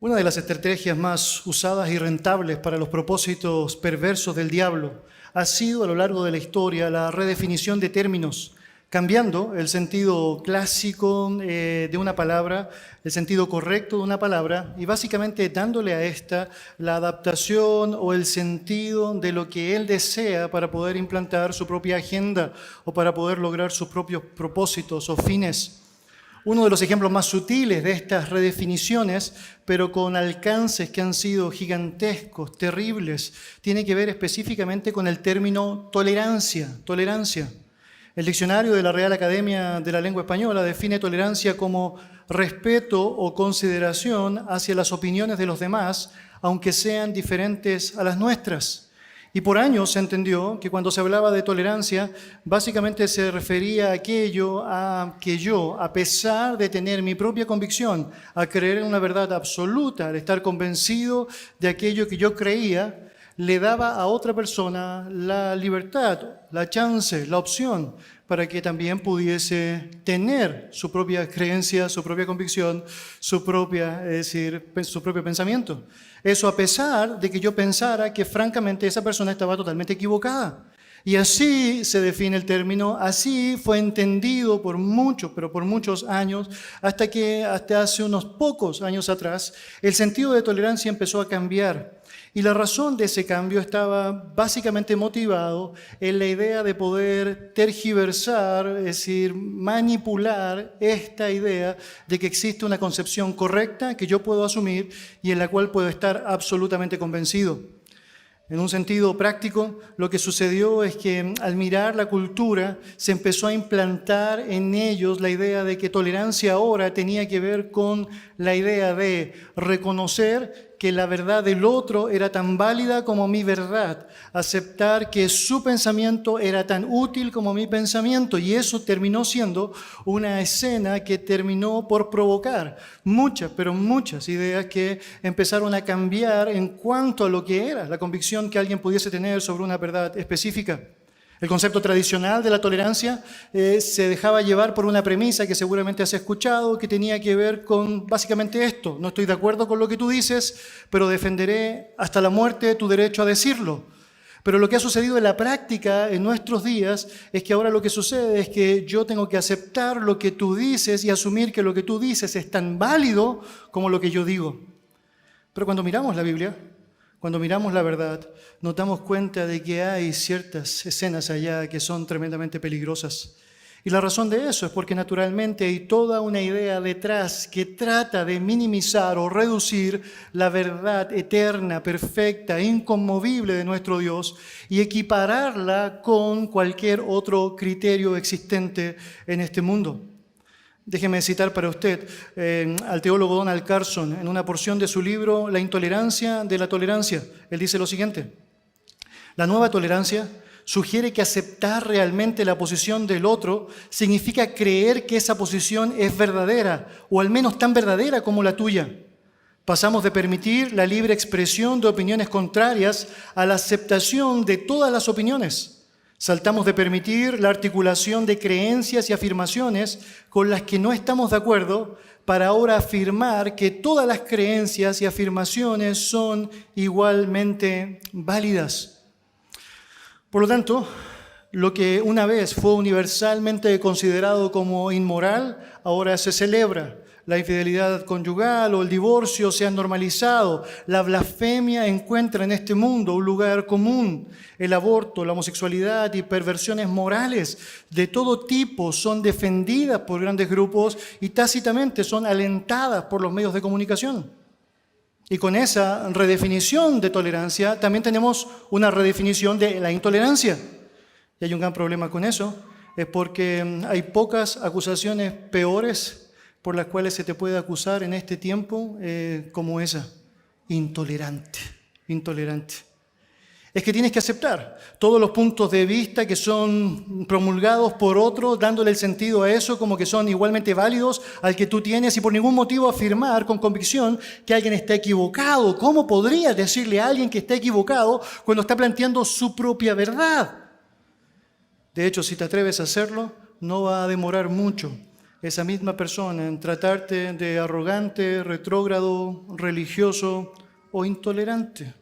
Una de las estrategias más usadas y rentables para los propósitos perversos del diablo ha sido a lo largo de la historia la redefinición de términos, cambiando el sentido clásico de una palabra, el sentido correcto de una palabra, y básicamente dándole a esta la adaptación o el sentido de lo que él desea para poder implantar su propia agenda o para poder lograr sus propios propósitos o fines. Uno de los ejemplos más sutiles de estas redefiniciones, pero con alcances que han sido gigantescos, terribles, tiene que ver específicamente con el término tolerancia. Tolerancia. El diccionario de la Real Academia de la Lengua Española define tolerancia como respeto o consideración hacia las opiniones de los demás, aunque sean diferentes a las nuestras. Y por años se entendió que cuando se hablaba de tolerancia, básicamente se refería a aquello a que yo, a pesar de tener mi propia convicción, a creer en una verdad absoluta, al estar convencido de aquello que yo creía, le daba a otra persona la libertad, la chance, la opción, para que también pudiese tener su propia creencia, su propia convicción, su propio pensamiento. Eso a pesar de que yo pensara que francamente esa persona estaba totalmente equivocada. Y así se define el término, así fue entendido por muchos, pero por muchos años, hasta que hasta hace unos pocos años atrás, el sentido de tolerancia empezó a cambiar. Y la razón de ese cambio estaba básicamente motivado en la idea de poder tergiversar, es decir, manipular esta idea de que existe una concepción correcta que yo puedo asumir y en la cual puedo estar absolutamente convencido. En un sentido práctico, lo que sucedió es que al mirar la cultura se empezó a implantar en ellos la idea de que tolerancia ahora tenía que ver con la idea de reconocer que la verdad del otro era tan válida como mi verdad, aceptar que su pensamiento era tan útil como mi pensamiento, y eso terminó siendo una escena que terminó por provocar muchas, pero muchas ideas que empezaron a cambiar en cuanto a lo que era la convicción que alguien pudiese tener sobre una verdad específica. El concepto tradicional de la tolerancia se dejaba llevar por una premisa que seguramente has escuchado, que tenía que ver con básicamente esto: no estoy de acuerdo con lo que tú dices, pero defenderé hasta la muerte tu derecho a decirlo. Pero lo que ha sucedido en la práctica en nuestros días es que ahora lo que sucede es que yo tengo que aceptar lo que tú dices y asumir que lo que tú dices es tan válido como lo que yo digo. Pero cuando miramos la Biblia, cuando miramos la verdad, nos damos cuenta de que hay ciertas escenas allá que son tremendamente peligrosas. Y la razón de eso es porque naturalmente hay toda una idea detrás que trata de minimizar o reducir la verdad eterna, perfecta, inconmovible de nuestro Dios y equipararla con cualquier otro criterio existente en este mundo. Déjeme citar para usted al teólogo Donald Carson en una porción de su libro La intolerancia de la tolerancia. Él dice lo siguiente: la nueva tolerancia sugiere que aceptar realmente la posición del otro significa creer que esa posición es verdadera, o al menos tan verdadera como la tuya. Pasamos de permitir la libre expresión de opiniones contrarias a la aceptación de todas las opiniones. Saltamos de permitir la articulación de creencias y afirmaciones con las que no estamos de acuerdo para ahora afirmar que todas las creencias y afirmaciones son igualmente válidas. Por lo tanto, lo que una vez fue universalmente considerado como inmoral, ahora se celebra. La infidelidad conyugal o el divorcio se han normalizado. La blasfemia encuentra en este mundo un lugar común. El aborto, la homosexualidad y perversiones morales de todo tipo son defendidas por grandes grupos y tácitamente son alentadas por los medios de comunicación. Y con esa redefinición de tolerancia también tenemos una redefinición de la intolerancia. Y hay un gran problema con eso, es porque hay pocas acusaciones peores por las cuales se te puede acusar en este tiempo como esa: intolerante, intolerante. Es que tienes que aceptar todos los puntos de vista que son promulgados por otros, dándole el sentido a eso como que son igualmente válidos al que tú tienes, y por ningún motivo afirmar con convicción que alguien está equivocado. ¿Cómo podrías decirle a alguien que está equivocado cuando está planteando su propia verdad? De hecho, si te atreves a hacerlo, no va a demorar mucho esa misma persona en tratarte de arrogante, retrógrado, religioso o intolerante.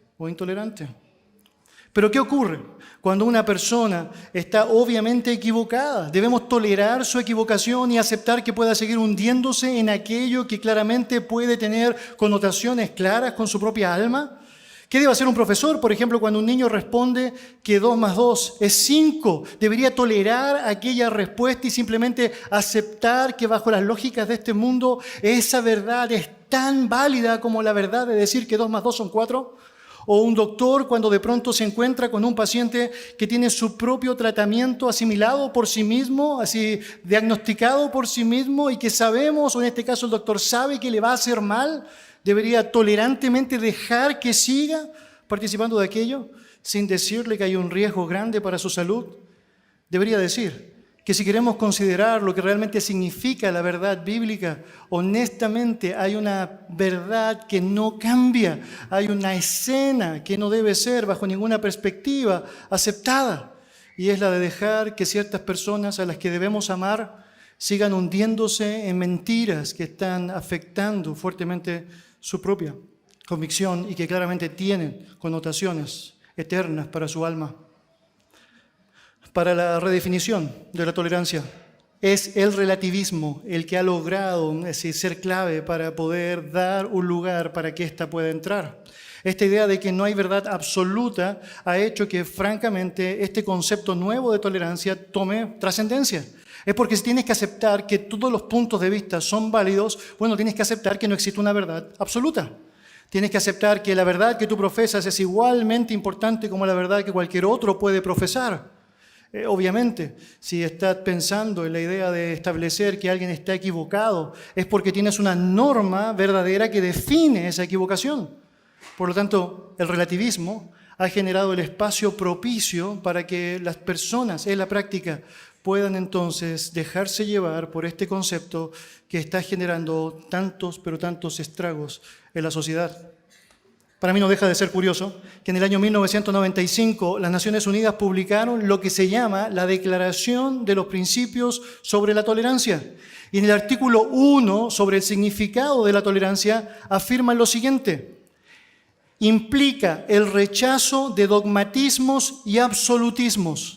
Pero ¿qué ocurre cuando una persona está obviamente equivocada? Debemos tolerar su equivocación y aceptar que pueda seguir hundiéndose en aquello que claramente puede tener connotaciones claras con su propia alma. ¿Qué debe hacer un profesor, por ejemplo, cuando un niño responde que 2 más 2 es 5? ¿Debería tolerar aquella respuesta y simplemente aceptar que bajo las lógicas de este mundo esa verdad es tan válida como la verdad de decir que 2 más 2 son 4? O un doctor cuando de pronto se encuentra con un paciente que tiene su propio tratamiento asimilado por sí mismo, así diagnosticado por sí mismo y que sabemos, o en este caso el doctor sabe que le va a hacer mal, ¿debería tolerantemente dejar que siga participando de aquello sin decirle que hay un riesgo grande para su salud? Debería decir que si queremos considerar lo que realmente significa la verdad bíblica, honestamente hay una verdad que no cambia, hay una escena que no debe ser bajo ninguna perspectiva aceptada, y es la de dejar que ciertas personas a las que debemos amar sigan hundiéndose en mentiras que están afectando fuertemente su propia convicción y que claramente tienen connotaciones eternas para su alma. Para la redefinición de la tolerancia, es el relativismo el que ha logrado ser clave para poder dar un lugar para que ésta pueda entrar. Esta idea de que no hay verdad absoluta ha hecho que, francamente, este concepto nuevo de tolerancia tome trascendencia. Es porque si tienes que aceptar que todos los puntos de vista son válidos, bueno, tienes que aceptar que no existe una verdad absoluta. Tienes que aceptar que la verdad que tú profesas es igualmente importante como la verdad que cualquier otro puede profesar. Obviamente, si estás pensando en la idea de establecer que alguien está equivocado, es porque tienes una norma verdadera que define esa equivocación. Por lo tanto, el relativismo ha generado el espacio propicio para que las personas en la práctica puedan entonces dejarse llevar por este concepto que está generando tantos, pero tantos estragos en la sociedad. Para mí no deja de ser curioso que en el año 1995 las Naciones Unidas publicaron lo que se llama la Declaración de los Principios sobre la Tolerancia. Y en el artículo 1 sobre el significado de la tolerancia afirman lo siguiente: implica el rechazo de dogmatismos y absolutismos.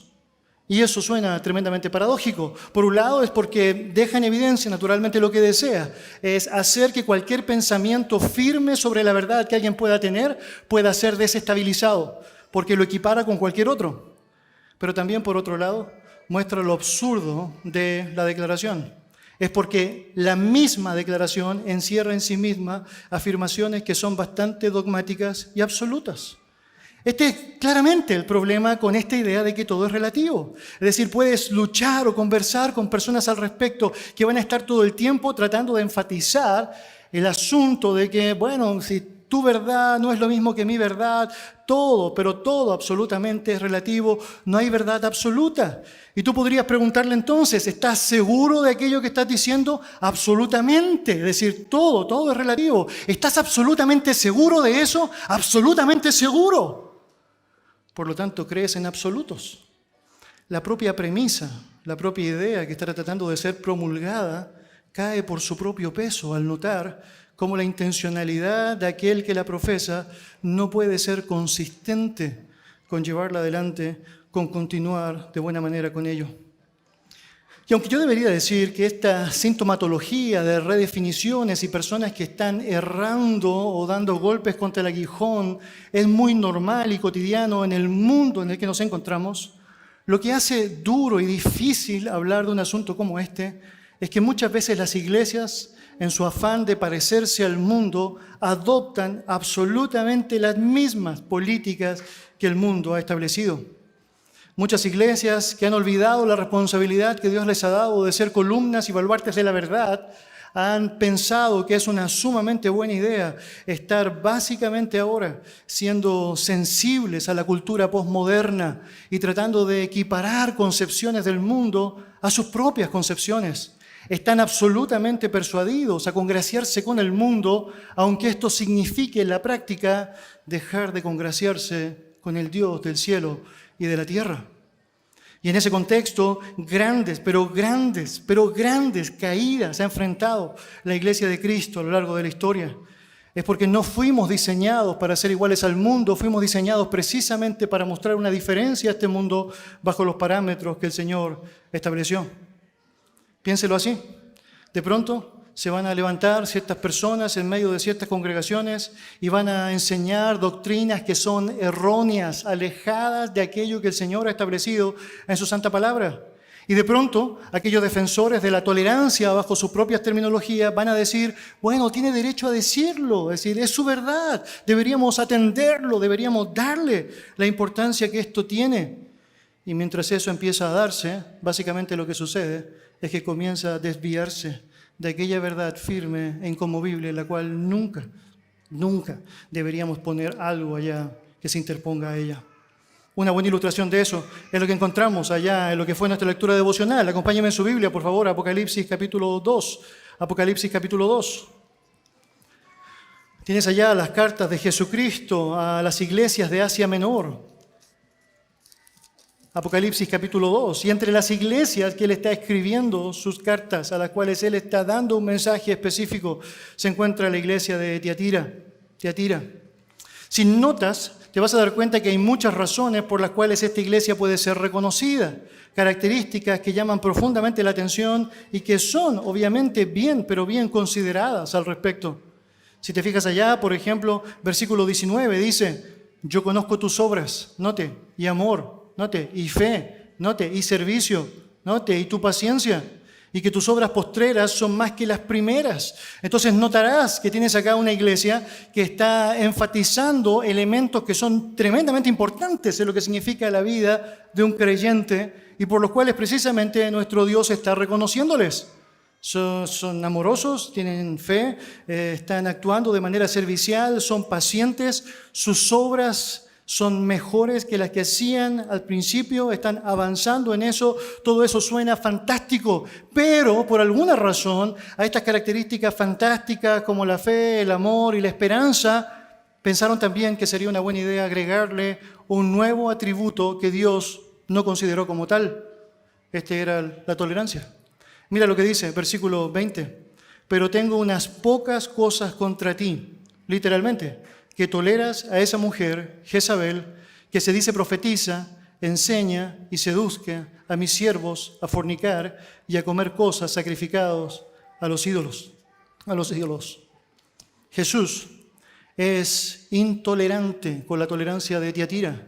Y eso suena tremendamente paradójico. Por un lado es porque deja en evidencia naturalmente lo que desea, es hacer que cualquier pensamiento firme sobre la verdad que alguien pueda tener pueda ser desestabilizado, porque lo equipara con cualquier otro. Pero también, por otro lado, muestra lo absurdo de la declaración. Es porque la misma declaración encierra en sí misma afirmaciones que son bastante dogmáticas y absolutas. Este es claramente el problema con esta idea de que todo es relativo. Es decir, puedes luchar o conversar con personas al respecto que van a estar todo el tiempo tratando de enfatizar el asunto de que, bueno, si tu verdad no es lo mismo que mi verdad, pero todo absolutamente es relativo, no hay verdad absoluta. Y tú podrías preguntarle entonces, ¿estás seguro de aquello que estás diciendo? Absolutamente, es decir, todo es relativo. ¿Estás absolutamente seguro de eso? Absolutamente seguro. Por lo tanto, crees en absolutos. La propia premisa, la propia idea que está tratando de ser promulgada cae por su propio peso al notar cómo la intencionalidad de aquel que la profesa no puede ser consistente con llevarla adelante, con continuar de buena manera con ello. Y aunque yo debería decir que esta sintomatología de redefiniciones y personas que están errando o dando golpes contra el aguijón es muy normal y cotidiano en el mundo en el que nos encontramos, lo que hace duro y difícil hablar de un asunto como este es que muchas veces las iglesias, en su afán de parecerse al mundo, adoptan absolutamente las mismas políticas que el mundo ha establecido. Muchas iglesias que han olvidado la responsabilidad que Dios les ha dado de ser columnas y baluartes de la verdad, han pensado que es una sumamente buena idea estar básicamente ahora siendo sensibles a la cultura posmoderna y tratando de equiparar concepciones del mundo a sus propias concepciones. Están absolutamente persuadidos a congraciarse con el mundo, aunque esto signifique en la práctica dejar de congraciarse con el Dios del cielo y de la tierra. Y en ese contexto, grandes caídas ha enfrentado la iglesia de Cristo a lo largo de la historia. Es porque no fuimos diseñados para ser iguales al mundo, fuimos diseñados precisamente para mostrar una diferencia a este mundo bajo los parámetros que el Señor estableció. Piénselo así. De pronto se van a levantar ciertas personas en medio de ciertas congregaciones y van a enseñar doctrinas que son erróneas, alejadas de aquello que el Señor ha establecido en su santa palabra. Y de pronto, aquellos defensores de la tolerancia bajo sus propias terminologías van a decir, bueno, tiene derecho a decirlo, es decir, es su verdad, deberíamos atenderlo, deberíamos darle la importancia que esto tiene. Y mientras eso empieza a darse, básicamente lo que sucede es que comienza a desviarse de aquella verdad firme e inconmovible en la cual nunca deberíamos poner algo allá que se interponga a ella. Una buena ilustración de eso es lo que encontramos allá en lo que fue nuestra lectura devocional. Acompáñenme en su Biblia, por favor, Apocalipsis capítulo 2. Apocalipsis capítulo 2. Tienes allá las cartas de Jesucristo a las iglesias de Asia Menor. Apocalipsis capítulo 2. Y entre las iglesias que Él está escribiendo sus cartas, a las cuales Él está dando un mensaje específico, se encuentra la iglesia de Tiatira. Si notas, te vas a dar cuenta que hay muchas razones por las cuales esta iglesia puede ser reconocida, características que llaman profundamente la atención y que son obviamente bien consideradas al respecto. Si te fijas allá, por ejemplo, versículo 19 dice, yo conozco tus obras, note, y amor, note, y fe, note, y servicio, note, y tu paciencia, y que tus obras postreras son más que las primeras. Entonces notarás que tienes acá una iglesia que está enfatizando elementos que son tremendamente importantes en lo que significa la vida de un creyente y por los cuales precisamente nuestro Dios está reconociéndoles. Son amorosos, tienen fe, están actuando de manera servicial, son pacientes, sus obras son mejores que las que hacían al principio, están avanzando en eso, todo eso suena fantástico, pero por alguna razón a estas características fantásticas como la fe, el amor y la esperanza, pensaron también que sería una buena idea agregarle un nuevo atributo que Dios no consideró como tal. Este era la tolerancia. Mira lo que dice, versículo 20, pero tengo unas pocas cosas contra ti, literalmente, que toleras a esa mujer, Jezabel, que se dice profetiza, enseña y seduzca a mis siervos a fornicar y a comer cosas sacrificadas a los ídolos. Jesús es intolerante con la tolerancia de Tiatira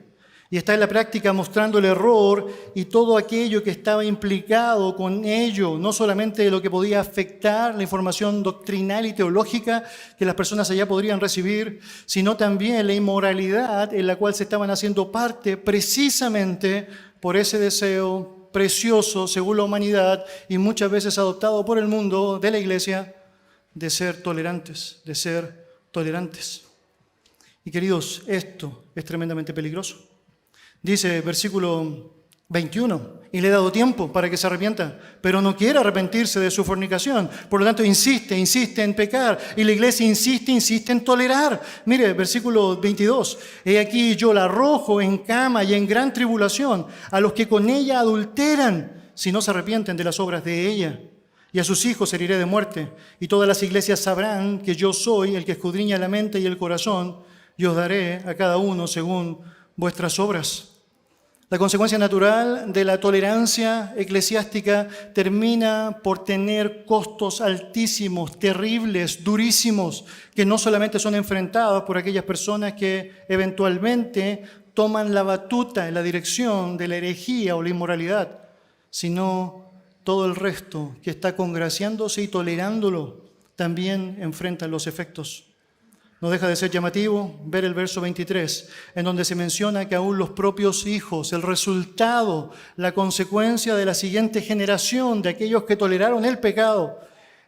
y está en la práctica mostrando el error y todo aquello que estaba implicado con ello, no solamente lo que podía afectar la información doctrinal y teológica que las personas allá podrían recibir, sino también la inmoralidad en la cual se estaban haciendo parte precisamente por ese deseo precioso según la humanidad y muchas veces adoptado por el mundo de la iglesia de ser tolerantes. Y queridos, esto es tremendamente peligroso. Dice versículo 21, y le he dado tiempo para que se arrepienta, pero no quiere arrepentirse de su fornicación. Por lo tanto, insiste en pecar. Y la iglesia insiste en tolerar. Mire, versículo 22, he aquí yo la arrojo en cama y en gran tribulación a los que con ella adulteran, si no se arrepienten de las obras de ella. Y a sus hijos heriré de muerte. Y todas las iglesias sabrán que yo soy el que escudriña la mente y el corazón, y os daré a cada uno según vuestras obras. La consecuencia natural de la tolerancia eclesiástica termina por tener costos altísimos, terribles, durísimos, que no solamente son enfrentados por aquellas personas que eventualmente toman la batuta en la dirección de la herejía o la inmoralidad, sino todo el resto que está congraciándose y tolerándolo también enfrenta los efectos. No deja de ser llamativo ver el verso 23, en donde se menciona que aún los propios hijos, el resultado, la consecuencia de la siguiente generación, de aquellos que toleraron el pecado,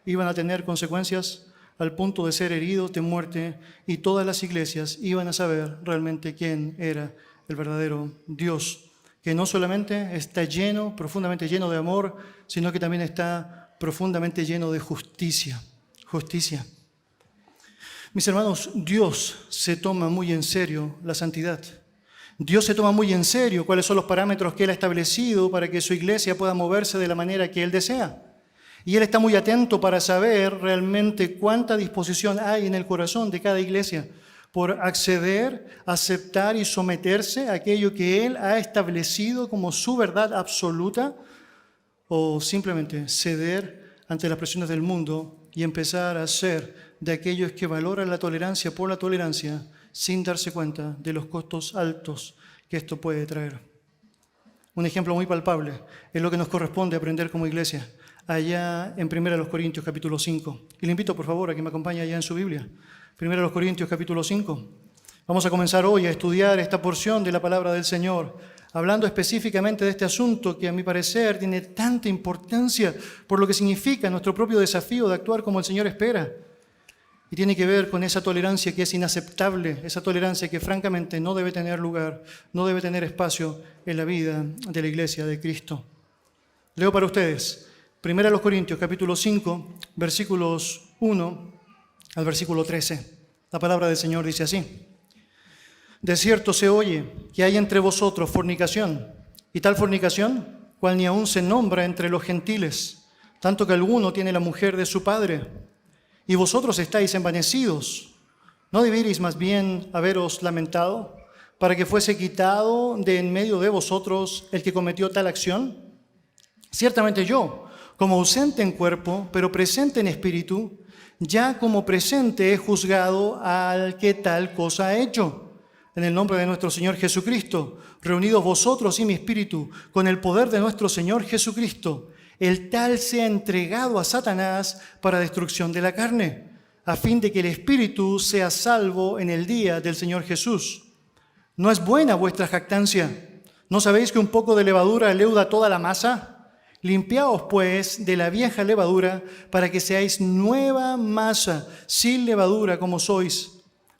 iban a tener consecuencias al punto de ser heridos de muerte, y todas las iglesias iban a saber realmente quién era el verdadero Dios, que no solamente está lleno, profundamente lleno de amor, sino que también está profundamente lleno de justicia. Mis hermanos, Dios se toma muy en serio la santidad. Dios se toma muy en serio cuáles son los parámetros que Él ha establecido para que su iglesia pueda moverse de la manera que Él desea. Y Él está muy atento para saber realmente cuánta disposición hay en el corazón de cada iglesia por acceder, aceptar y someterse a aquello que Él ha establecido como su verdad absoluta, o simplemente ceder ante las presiones del mundo y empezar a ser de aquellos que valoran la tolerancia por la tolerancia sin darse cuenta de los costos altos que esto puede traer. Un ejemplo muy palpable es lo que nos corresponde aprender como iglesia, allá en 1 Corintios capítulo 5. Y le invito por favor a que me acompañe allá en su Biblia. 1 Corintios capítulo 5. Vamos a comenzar hoy a estudiar esta porción de la palabra del Señor, hablando específicamente de este asunto que a mi parecer tiene tanta importancia por lo que significa nuestro propio desafío de actuar como el Señor espera. Y tiene que ver con esa tolerancia que es inaceptable, esa tolerancia que francamente no debe tener lugar, no debe tener espacio en la vida de la iglesia de Cristo. Leo para ustedes, 1 Corintios capítulo 5, versículos 1 al versículo 13. La palabra del Señor dice así: De cierto se oye que hay entre vosotros fornicación, y tal fornicación, cual ni aún se nombra entre los gentiles, tanto que alguno tiene la mujer de su padre. Y vosotros estáis envanecidos. ¿No debierais más bien haberos lamentado para que fuese quitado de en medio de vosotros el que cometió tal acción? Ciertamente yo, como ausente en cuerpo, pero presente en espíritu, ya como presente he juzgado al que tal cosa ha hecho. En el nombre de nuestro Señor Jesucristo, reunidos vosotros y mi espíritu, con el poder de nuestro Señor Jesucristo, el tal sea entregado a Satanás para destrucción de la carne, a fin de que el espíritu sea salvo en el día del Señor Jesús. ¿No es buena vuestra jactancia? ¿No sabéis que un poco de levadura leuda toda la masa? Limpiaos, pues, de la vieja levadura, para que seáis nueva masa, sin levadura como sois,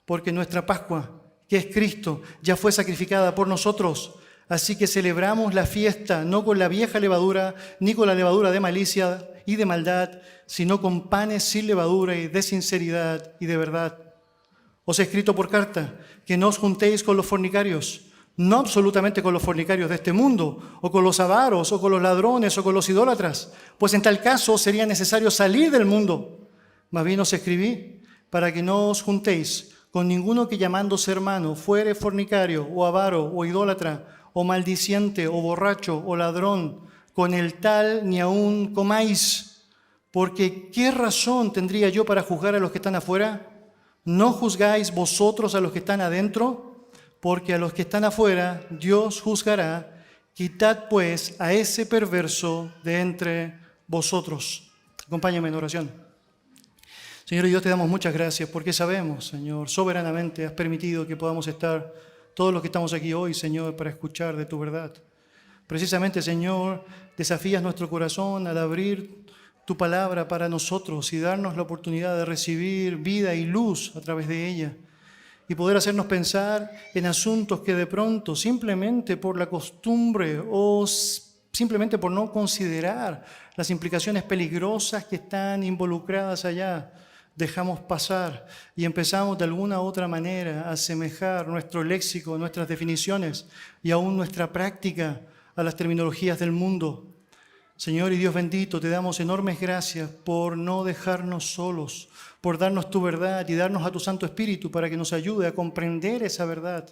porque nuestra Pascua, que es Cristo, ya fue sacrificada por nosotros. Así que celebramos la fiesta no con la vieja levadura, ni con la levadura de malicia y de maldad, sino con panes sin levadura y de sinceridad y de verdad. Os he escrito por carta que no os juntéis con los fornicarios, no absolutamente con los fornicarios de este mundo, o con los avaros, o con los ladrones, o con los idólatras, pues en tal caso sería necesario salir del mundo. Más bien os escribí para que no os juntéis con ninguno que llamándose hermano fuere fornicario, o avaro, o idólatra, o maldiciente, o borracho, o ladrón, con el tal ni aun comáis. Porque ¿qué razón tendría yo para juzgar a los que están afuera? ¿No juzgáis vosotros a los que están adentro? Porque a los que están afuera Dios juzgará. Quitad pues a ese perverso de entre vosotros. Acompáñame en oración. Señor Dios, te damos muchas gracias porque sabemos, Señor, soberanamente has permitido que podamos estar todos los que estamos aquí hoy, Señor, para escuchar de tu verdad. Precisamente, Señor, desafías nuestro corazón al abrir tu palabra para nosotros y darnos la oportunidad de recibir vida y luz a través de ella y poder hacernos pensar en asuntos que de pronto, simplemente por la costumbre o simplemente por no considerar las implicaciones peligrosas que están involucradas allá, dejamos pasar y empezamos de alguna u otra manera a asemejar nuestro léxico, nuestras definiciones y aún nuestra práctica a las terminologías del mundo. Señor y Dios bendito, te damos enormes gracias por no dejarnos solos, por darnos tu verdad y darnos a tu Santo Espíritu para que nos ayude a comprender esa verdad.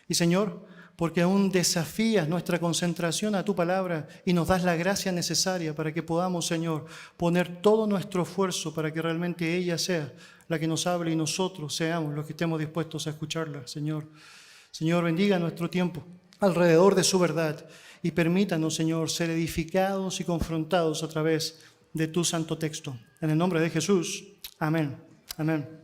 Y Señor, porque aún desafías nuestra concentración a tu palabra y nos das la gracia necesaria para que podamos, Señor, poner todo nuestro esfuerzo para que realmente ella sea la que nos hable y nosotros seamos los que estemos dispuestos a escucharla, Señor. Señor, bendiga nuestro tiempo alrededor de su verdad y permítanos, Señor, ser edificados y confrontados a través de tu santo texto. En el nombre de Jesús, amén. Amén.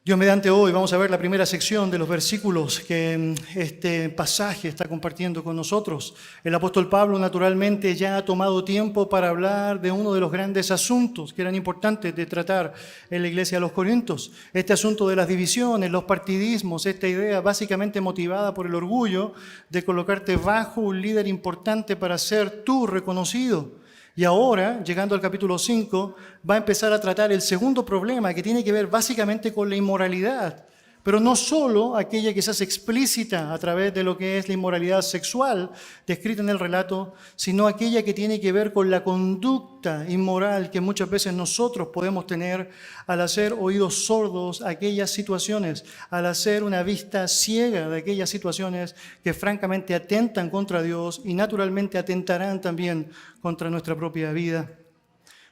Dios mediante, hoy vamos a ver la primera sección de los versículos que este pasaje está compartiendo con nosotros. El apóstol Pablo naturalmente ya ha tomado tiempo para hablar de uno de los grandes asuntos que eran importantes de tratar en la iglesia de los Corintios. Este asunto de las divisiones, los partidismos, esta idea básicamente motivada por el orgullo de colocarte bajo un líder importante para ser tú reconocido. Y ahora, llegando al capítulo 5, va a empezar a tratar el segundo problema que tiene que ver básicamente con la inmoralidad. Pero no solo aquella que se hace explícita a través de lo que es la inmoralidad sexual descrita en el relato, sino aquella que tiene que ver con la conducta inmoral que muchas veces nosotros podemos tener al hacer oídos sordos a aquellas situaciones, al hacer una vista ciega de aquellas situaciones que francamente atentan contra Dios y naturalmente atentarán también contra nuestra propia vida.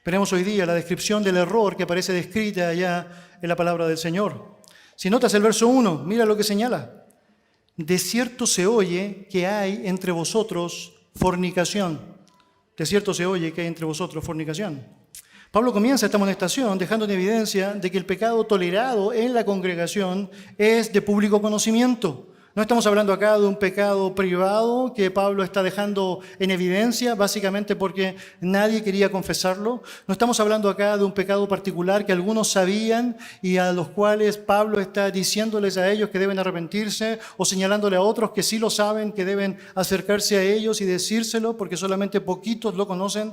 Veremos hoy día la descripción del error que aparece descrita allá en la palabra del Señor. Si notas el verso 1, mira lo que señala. De cierto se oye que hay entre vosotros fornicación. De cierto se oye que hay entre vosotros fornicación. Pablo comienza esta amonestación dejando en evidencia de que el pecado tolerado en la congregación es de público conocimiento. No estamos hablando acá de un pecado privado que Pablo está dejando en evidencia, básicamente porque nadie quería confesarlo. No estamos hablando acá de un pecado particular que algunos sabían y a los cuales Pablo está diciéndoles a ellos que deben arrepentirse o señalándole a otros que sí lo saben, que deben acercarse a ellos y decírselo porque solamente poquitos lo conocen.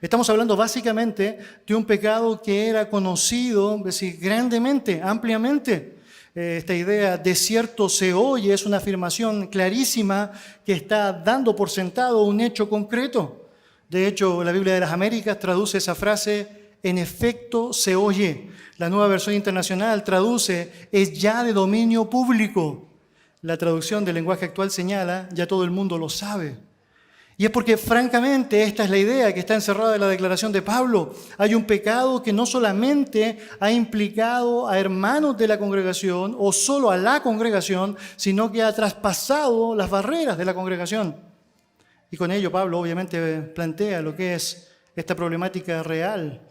Estamos hablando básicamente de un pecado que era conocido grandemente, ampliamente. Esta idea de cierto se oye es una afirmación clarísima que está dando por sentado un hecho concreto. De hecho, la Biblia de las Américas traduce esa frase, en efecto se oye. La Nueva Versión Internacional traduce, es ya de dominio público. La traducción del lenguaje actual señala, ya todo el mundo lo sabe. Y es porque, francamente, esta es la idea que está encerrada en la declaración de Pablo. Hay un pecado que no solamente ha implicado a hermanos de la congregación o solo a la congregación, sino que ha traspasado las barreras de la congregación. Y con ello Pablo obviamente plantea lo que es esta problemática real.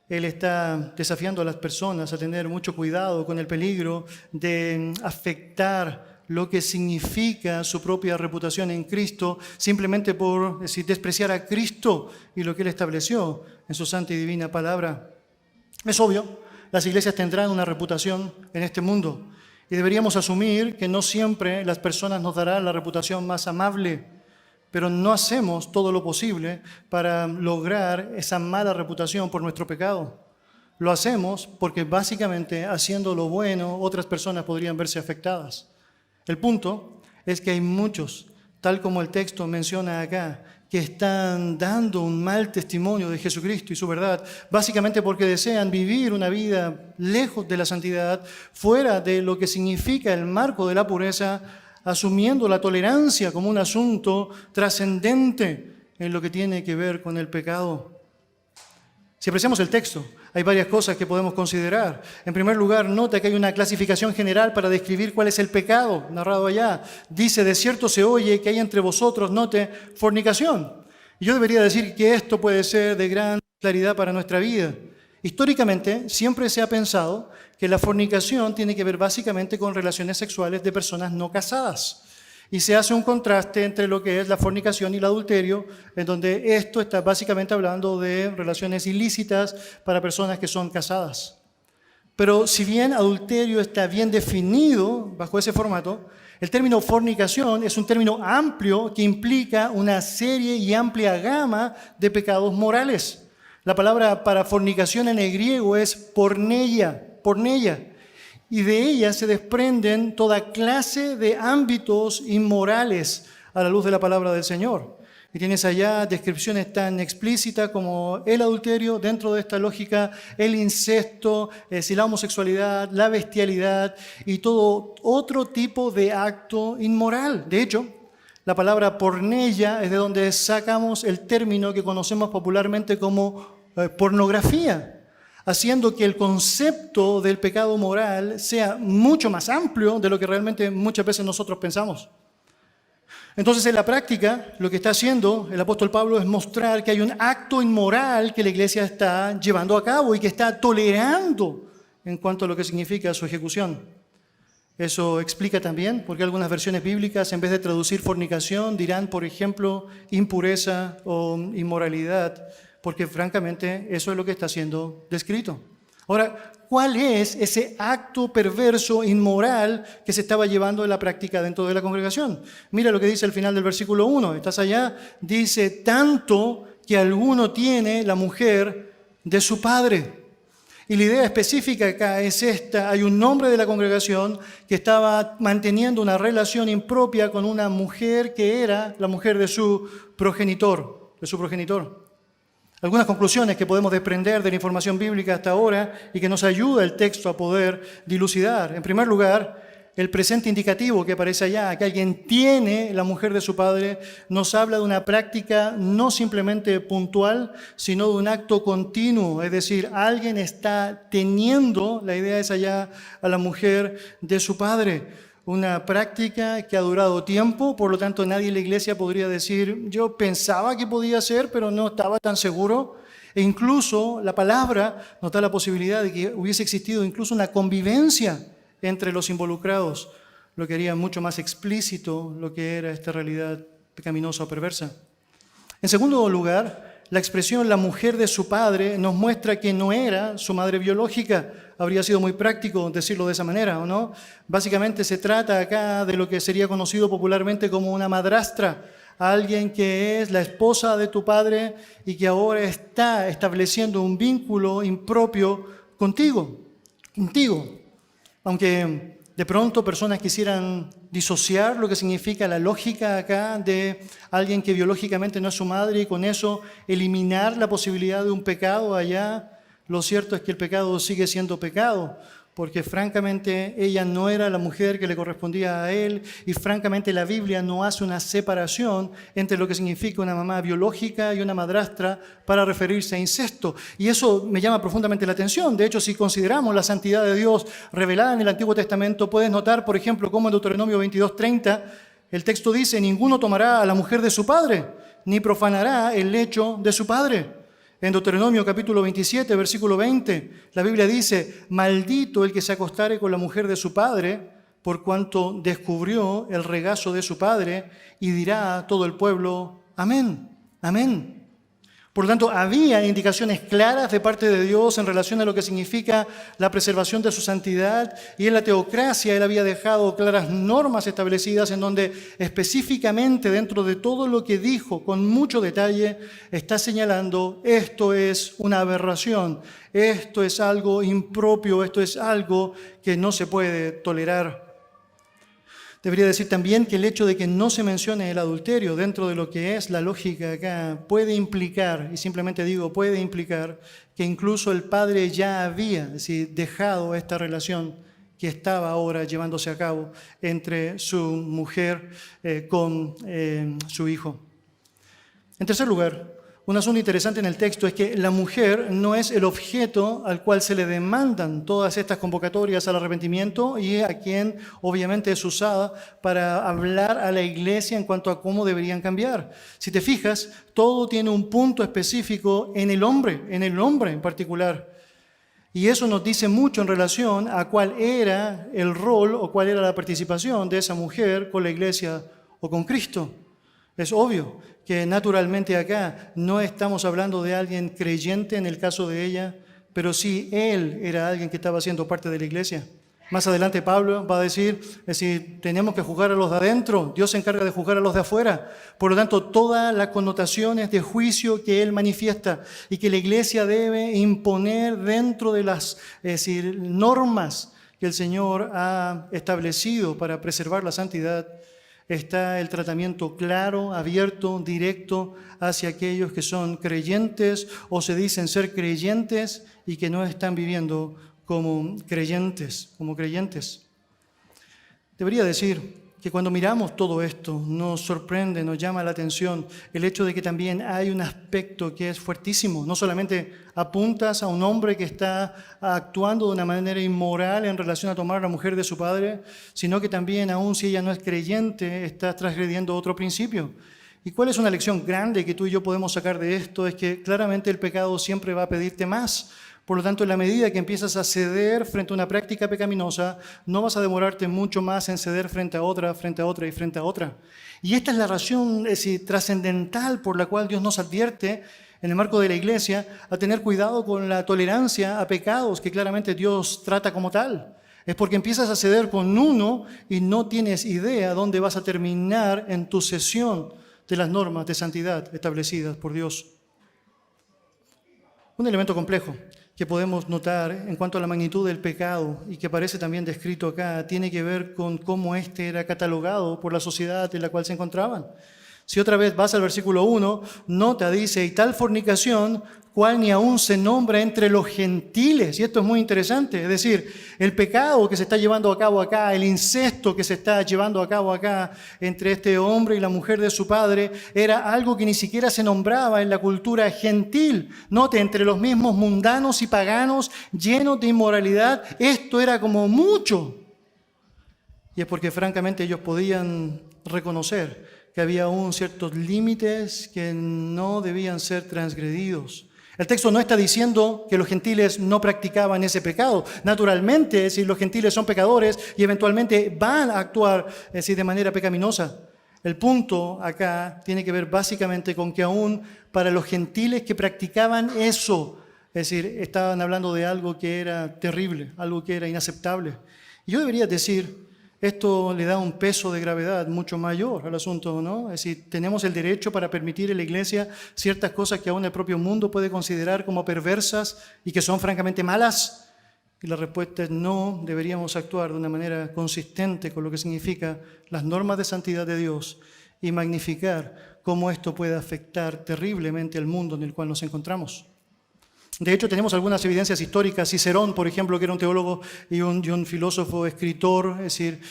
Él está desafiando a las personas a tener mucho cuidado con el peligro de afectar lo que significa su propia reputación en Cristo, simplemente por despreciar a Cristo y lo que Él estableció en su santa y divina palabra. Es obvio, las iglesias tendrán una reputación en este mundo y deberíamos asumir que no siempre las personas nos darán la reputación más amable, pero no hacemos todo lo posible para lograr esa mala reputación por nuestro pecado. Lo hacemos porque básicamente haciendo lo bueno otras personas podrían verse afectadas. El punto es que hay muchos, tal como el texto menciona acá, que están dando un mal testimonio de Jesucristo y su verdad, básicamente porque desean vivir una vida lejos de la santidad, fuera de lo que significa el marco de la pureza, asumiendo la tolerancia como un asunto trascendente en lo que tiene que ver con el pecado. Si apreciamos el texto, hay varias cosas que podemos considerar. En primer lugar, nota que hay una clasificación general para describir cuál es el pecado, narrado allá. Dice, de cierto se oye que hay entre vosotros, note, fornicación. Y yo debería decir que esto puede ser de gran claridad para nuestra vida. Históricamente, siempre se ha pensado que la fornicación tiene que ver básicamente con relaciones sexuales de personas no casadas. Y se hace un contraste entre lo que es la fornicación y el adulterio, en donde esto está básicamente hablando de relaciones ilícitas para personas que son casadas. Pero si bien adulterio está bien definido bajo ese formato, el término fornicación es un término amplio que implica una serie y amplia gama de pecados morales. La palabra para fornicación en el griego es porneia. Y de ella se desprenden toda clase de ámbitos inmorales a la luz de la palabra del Señor. Y tienes allá descripciones tan explícitas como el adulterio, dentro de esta lógica, el incesto, la homosexualidad, la bestialidad y todo otro tipo de acto inmoral. De hecho, la palabra porneia es de donde sacamos el término que conocemos popularmente como pornografía, haciendo que el concepto del pecado moral sea mucho más amplio de lo que realmente muchas veces nosotros pensamos. Entonces, en la práctica, lo que está haciendo el apóstol Pablo es mostrar que hay un acto inmoral que la iglesia está llevando a cabo y que está tolerando en cuanto a lo que significa su ejecución. Eso explica también por qué algunas versiones bíblicas, en vez de traducir fornicación, dirán, por ejemplo, impureza o inmoralidad, porque francamente eso es lo que está siendo descrito. Ahora, ¿cuál es ese acto perverso, inmoral, que se estaba llevando en la práctica dentro de la congregación? Mira lo que dice al final del versículo 1. ¿Estás allá? Dice, tanto que alguno tiene la mujer de su padre. Y la idea específica acá es esta: hay un hombre de la congregación que estaba manteniendo una relación impropia con una mujer que era la mujer de su progenitor. Algunas conclusiones que podemos desprender de la información bíblica hasta ahora y que nos ayuda el texto a poder dilucidar. En primer lugar, el presente indicativo que aparece allá, que alguien tiene la mujer de su padre, nos habla de una práctica no simplemente puntual, sino de un acto continuo. Es decir, alguien está teniendo, la idea es allá, a la mujer de su padre. Una práctica que ha durado tiempo, por lo tanto nadie en la iglesia podría decir, yo pensaba que podía ser, pero no estaba tan seguro. E incluso la palabra nos da la posibilidad de que hubiese existido incluso una convivencia entre los involucrados, lo que haría mucho más explícito lo que era esta realidad pecaminosa o perversa. En segundo lugar, la expresión la mujer de su padre nos muestra que no era su madre biológica. Habría sido muy práctico decirlo de esa manera, ¿o no? Básicamente se trata acá de lo que sería conocido popularmente como una madrastra, alguien que es la esposa de tu padre y que ahora está estableciendo un vínculo impropio contigo. Aunque de pronto personas quisieran disociar lo que significa la lógica acá de alguien que biológicamente no es su madre y con eso eliminar la posibilidad de un pecado allá, lo cierto es que el pecado sigue siendo pecado, porque francamente ella no era la mujer que le correspondía a él y francamente la Biblia no hace una separación entre lo que significa una mamá biológica y una madrastra para referirse a incesto. Y eso me llama profundamente la atención. De hecho, si consideramos la santidad de Dios revelada en el Antiguo Testamento, puedes notar, por ejemplo, cómo en Deuteronomio 22:30 el texto dice: ninguno tomará a la mujer de su padre, ni profanará el lecho de su padre. En Deuteronomio capítulo 27, versículo 20, la Biblia dice: maldito el que se acostare con la mujer de su padre, por cuanto descubrió el regazo de su padre, y dirá a todo el pueblo: amén, amén. Por lo tanto, había indicaciones claras de parte de Dios en relación a lo que significa la preservación de su santidad, y en la teocracia Él había dejado claras normas establecidas en donde específicamente dentro de todo lo que dijo con mucho detalle está señalando: esto es una aberración, esto es algo impropio, esto es algo que no se puede tolerar. Debería decir también que el hecho de que no se mencione el adulterio dentro de lo que es la lógica acá puede implicar, y simplemente digo puede implicar, que incluso el padre ya había, es decir, dejado esta relación que estaba ahora llevándose a cabo entre su mujer con su hijo. En tercer lugar, un asunto interesante en el texto es que la mujer no es el objeto al cual se le demandan todas estas convocatorias al arrepentimiento y a quien obviamente es usada para hablar a la iglesia en cuanto a cómo deberían cambiar. Si te fijas, todo tiene un punto específico en el hombre en particular. Y eso nos dice mucho en relación a cuál era el rol o cuál era la participación de esa mujer con la iglesia o con Cristo. Es obvio que naturalmente acá no estamos hablando de alguien creyente en el caso de ella, pero sí él era alguien que estaba siendo parte de la iglesia. Más adelante Pablo va a decir, es decir, tenemos que juzgar a los de adentro, Dios se encarga de juzgar a los de afuera. Por lo tanto, todas las connotaciones de juicio que él manifiesta y que la iglesia debe imponer dentro de las normas que el Señor ha establecido para preservar la santidad, está el tratamiento claro, abierto, directo hacia aquellos que son creyentes o se dicen ser creyentes y que no están viviendo como creyentes. Debería decir que cuando miramos todo esto nos sorprende, nos llama la atención el hecho de que también hay un aspecto que es fuertísimo. No solamente apuntas a un hombre que está actuando de una manera inmoral en relación a tomar a la mujer de su padre, sino que también, aun si ella no es creyente, está transgrediendo otro principio. ¿Y cuál es una lección grande que tú y yo podemos sacar de esto? Es que claramente el pecado siempre va a pedirte más. Por lo tanto, en la medida que empiezas a ceder frente a una práctica pecaminosa, no vas a demorarte mucho más en ceder frente a otra y frente a otra. Y esta es la razón trascendental por la cual Dios nos advierte en el marco de la iglesia a tener cuidado con la tolerancia a pecados que claramente Dios trata como tal. Es porque empiezas a ceder con uno y no tienes idea dónde vas a terminar en tu cesión de las normas de santidad establecidas por Dios. Un elemento complejo. que podemos notar en cuanto a la magnitud del pecado y que aparece también descrito acá, tiene que ver con cómo este era catalogado por la sociedad en la cual se encontraban. Si otra vez vas al versículo 1, nota, dice, y tal fornicación, cual ni aún se nombra entre los gentiles. Y esto es muy interesante, es decir, el pecado que se está llevando a cabo acá, el incesto que se está llevando a cabo acá entre este hombre y la mujer de su padre, era algo que ni siquiera se nombraba en la cultura gentil. Note, entre los mismos mundanos y paganos, llenos de inmoralidad, esto era como mucho. Y es porque francamente ellos podían reconocer que había aún ciertos límites que no debían ser transgredidos. El texto no está diciendo que los gentiles no practicaban ese pecado. Naturalmente, si los gentiles son pecadores y eventualmente van a actuar de manera pecaminosa. El punto acá tiene que ver básicamente con que aún para los gentiles que practicaban eso, es decir, estaban hablando de algo que era terrible, algo que era inaceptable. Y yo debería decir, esto le da un peso de gravedad mucho mayor al asunto, ¿no? Es decir, tenemos el derecho para permitir en la iglesia ciertas cosas que aún el propio mundo puede considerar como perversas y que son francamente malas. Y la respuesta es no, deberíamos actuar de una manera consistente con lo que significa las normas de santidad de Dios y magnificar cómo esto puede afectar terriblemente al mundo en el cual nos encontramos. De hecho, tenemos algunas evidencias históricas. Cicerón, por ejemplo, que era un teólogo y un filósofo, escritor, es decir,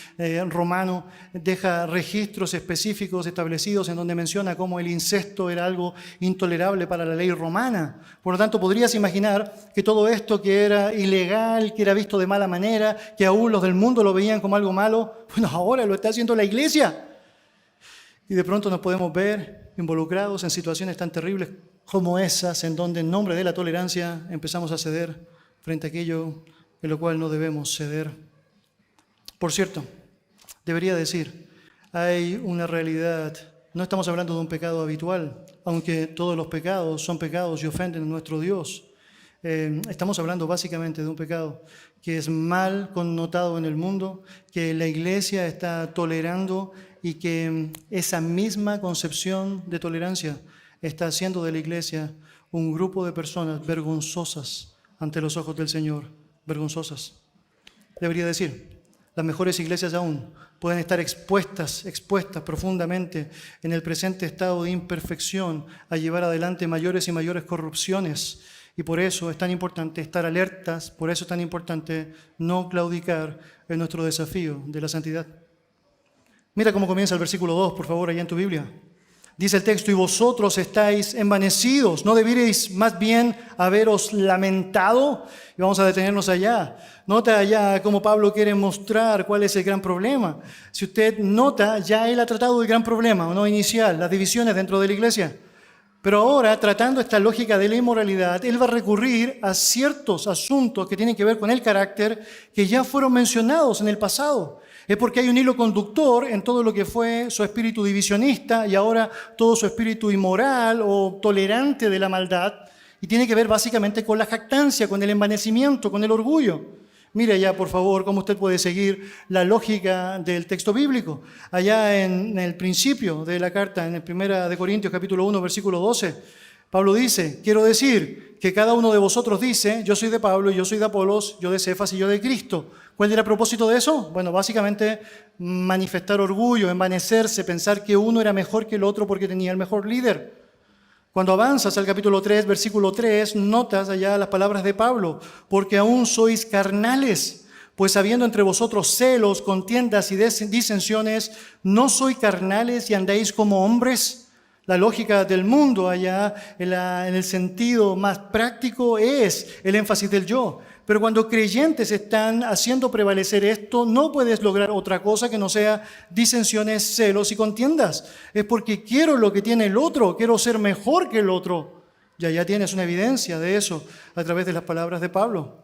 romano, deja registros específicos establecidos en donde menciona cómo el incesto era algo intolerable para la ley romana. Por lo tanto, podrías imaginar que todo esto que era ilegal, que era visto de mala manera, que aún los del mundo lo veían como algo malo, bueno, ahora lo está haciendo la iglesia. Y de pronto nos podemos ver involucrados en situaciones tan terribles como esas, en donde en nombre de la tolerancia empezamos a ceder frente a aquello en lo cual no debemos ceder. Por cierto, debería decir, hay una realidad, no estamos hablando de un pecado habitual, aunque todos los pecados son pecados y ofenden a nuestro Dios. Estamos hablando básicamente de un pecado que es mal connotado en el mundo, que la iglesia está tolerando y que esa misma concepción de tolerancia está haciendo de la iglesia un grupo de personas vergonzosas ante los ojos del Señor, vergonzosas. Debería decir, las mejores iglesias aún pueden estar expuestas profundamente en el presente estado de imperfección a llevar adelante mayores y mayores corrupciones. Y por eso es tan importante estar alertas, por eso es tan importante no claudicar en nuestro desafío de la santidad. Mira cómo comienza el versículo 2, por favor, allá en tu Biblia. Dice el texto, y vosotros estáis envanecidos, ¿no debierais más bien haberos lamentado? Y vamos a detenernos allá. Nota allá cómo Pablo quiere mostrar cuál es el gran problema. Si usted nota, ya él ha tratado del gran problema, ¿no? Inicial, las divisiones dentro de la iglesia. Pero ahora, tratando esta lógica de la inmoralidad, él va a recurrir a ciertos asuntos que tienen que ver con el carácter que ya fueron mencionados en el pasado. Es porque hay un hilo conductor en todo lo que fue su espíritu divisionista y ahora todo su espíritu inmoral o tolerante de la maldad. Y tiene que ver básicamente con la jactancia, con el envanecimiento, con el orgullo. Mire allá, por favor, cómo usted puede seguir la lógica del texto bíblico. Allá en el principio de la carta, en el 1 Corintios capítulo 1, versículo 12, Pablo dice, quiero decir que cada uno de vosotros dice, yo soy de Pablo, yo soy de Apolos, yo de Cefas y yo de Cristo. ¿Cuál era el propósito de eso? Bueno, básicamente manifestar orgullo, envanecerse, pensar que uno era mejor que el otro porque tenía el mejor líder. Cuando avanzas al capítulo 3, versículo 3, notas allá las palabras de Pablo, porque aún sois carnales, pues habiendo entre vosotros celos, contiendas y disensiones, ¿no sois carnales y andáis como hombres? La lógica del mundo allá, en el sentido más práctico, es el énfasis del yo. Pero cuando creyentes están haciendo prevalecer esto, no puedes lograr otra cosa que no sea disensiones, celos y contiendas. Es porque quiero lo que tiene el otro, quiero ser mejor que el otro. Ya tienes una evidencia de eso a través de las palabras de Pablo.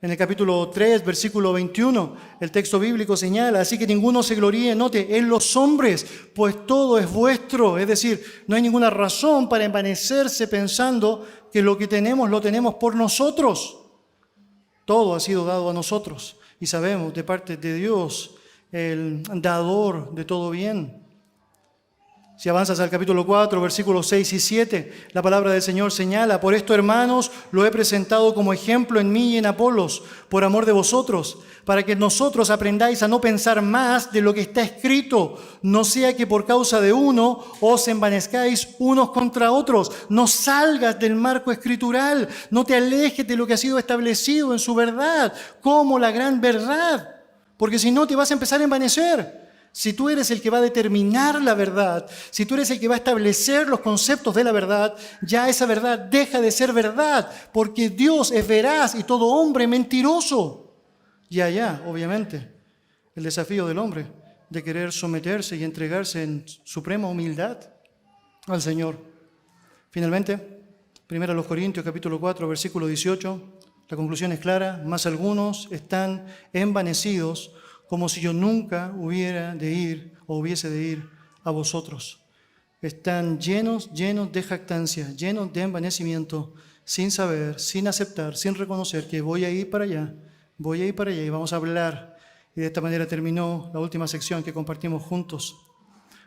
En el capítulo 3, versículo 21, el texto bíblico señala, así que ninguno se gloríe, note, en los hombres, pues todo es vuestro. Es decir, no hay ninguna razón para envanecerse pensando que lo que tenemos lo tenemos por nosotros. Todo ha sido dado a nosotros y sabemos de parte de Dios, el dador de todo bien. Si avanzas al capítulo 4, versículos 6 y 7, la palabra del Señor señala: por esto, hermanos, lo he presentado como ejemplo en mí y en Apolos, por amor de vosotros, para que nosotros aprendáis a no pensar más de lo que está escrito, no sea que por causa de uno os envanezcáis unos contra otros. No salgas del marco escritural, no te alejes de lo que ha sido establecido en su verdad, como la gran verdad, porque si no te vas a empezar a envanecer. Si tú eres el que va a determinar la verdad, si tú eres el que va a establecer los conceptos de la verdad, ya esa verdad deja de ser verdad, porque Dios es veraz y todo hombre mentiroso. Y allá, obviamente, el desafío del hombre de querer someterse y entregarse en suprema humildad al Señor. Finalmente, 1 Corintios capítulo 4, versículo 18, la conclusión es clara: mas algunos están envanecidos, como si yo nunca hubiese de ir a vosotros. Están llenos de jactancia, llenos de envanecimiento, sin saber, sin aceptar, sin reconocer que voy a ir para allá y vamos a hablar. Y de esta manera terminó la última sección que compartimos juntos.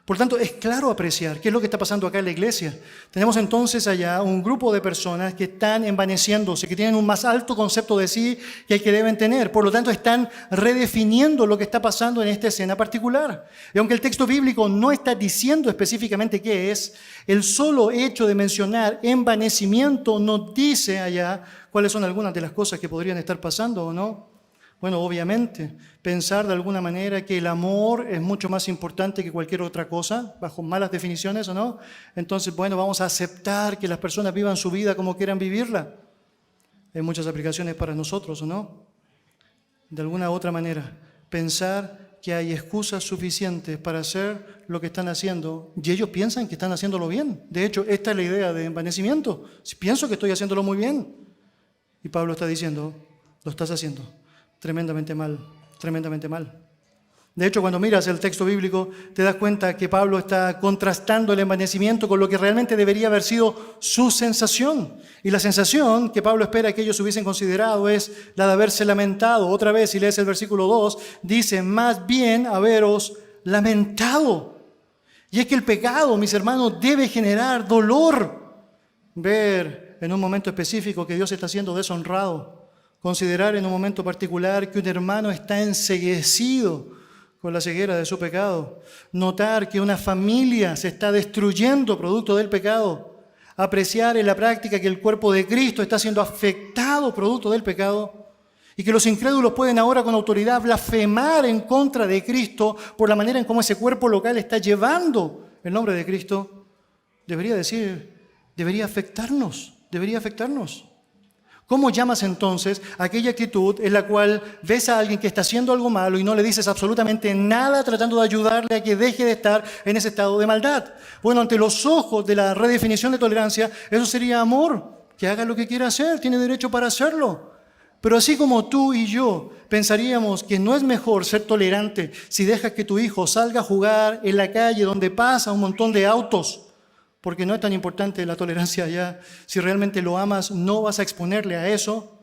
Por tanto, es claro apreciar qué es lo que está pasando acá en la iglesia. Tenemos entonces allá un grupo de personas que están envaneciéndose, que tienen un más alto concepto de sí que el que deben tener. Por lo tanto, están redefiniendo lo que está pasando en esta escena particular. Y aunque el texto bíblico no está diciendo específicamente qué es, el solo hecho de mencionar envanecimiento nos dice allá cuáles son algunas de las cosas que podrían estar pasando o no. Bueno, obviamente, pensar de alguna manera que el amor es mucho más importante que cualquier otra cosa, bajo malas definiciones o no. Entonces, bueno, vamos a aceptar que las personas vivan su vida como quieran vivirla. Hay muchas aplicaciones para nosotros, ¿o no? De alguna u otra manera, pensar que hay excusas suficientes para hacer lo que están haciendo y ellos piensan que están haciéndolo bien. De hecho, esta es la idea de envanecimiento. Si pienso que estoy haciéndolo muy bien. Y Pablo está diciendo: lo estás haciendo tremendamente mal, tremendamente mal. De hecho, cuando miras el texto bíblico, te das cuenta que Pablo está contrastando el envanecimiento con lo que realmente debería haber sido su sensación. Y la sensación que Pablo espera que ellos hubiesen considerado es la de haberse lamentado. Otra vez, si lees el versículo 2, dice: más bien haberos lamentado. Y es que el pecado, mis hermanos, debe generar dolor. Ver en un momento específico que Dios está siendo deshonrado. Considerar en un momento particular que un hermano está enceguecido con la ceguera de su pecado. Notar que una familia se está destruyendo producto del pecado. Apreciar en la práctica que el cuerpo de Cristo está siendo afectado producto del pecado. Y que los incrédulos pueden ahora con autoridad blasfemar en contra de Cristo por la manera en cómo ese cuerpo local está llevando el nombre de Cristo. Debería afectarnos. ¿Cómo llamas entonces a aquella actitud en la cual ves a alguien que está haciendo algo malo y no le dices absolutamente nada tratando de ayudarle a que deje de estar en ese estado de maldad? Bueno, ante los ojos de la redefinición de tolerancia, eso sería amor. Que haga lo que quiera hacer, tiene derecho para hacerlo. Pero así como tú y yo pensaríamos que no es mejor ser tolerante si dejas que tu hijo salga a jugar en la calle donde pasa un montón de autos, porque no es tan importante la tolerancia allá. Si realmente lo amas, no vas a exponerle a eso.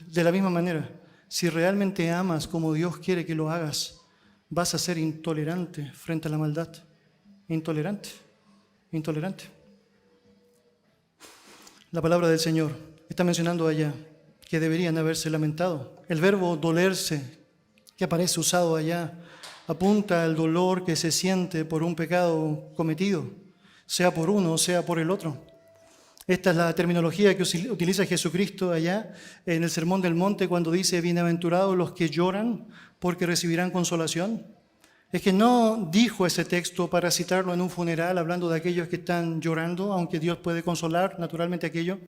De la misma manera, si realmente amas como Dios quiere que lo hagas, vas a ser intolerante frente a la maldad. Intolerante. La palabra del Señor está mencionando allá que deberían haberse lamentado. El verbo dolerse, que aparece usado allá, apunta al dolor que se siente por un pecado cometido, sea por uno o sea por el otro. Esta es la terminología que utiliza Jesucristo allá en el Sermón del Monte cuando dice: bienaventurados los que lloran, porque recibirán consolación. Es que no dijo ese texto para citarlo en un funeral hablando de aquellos que están llorando, aunque Dios puede consolar naturalmente aquello.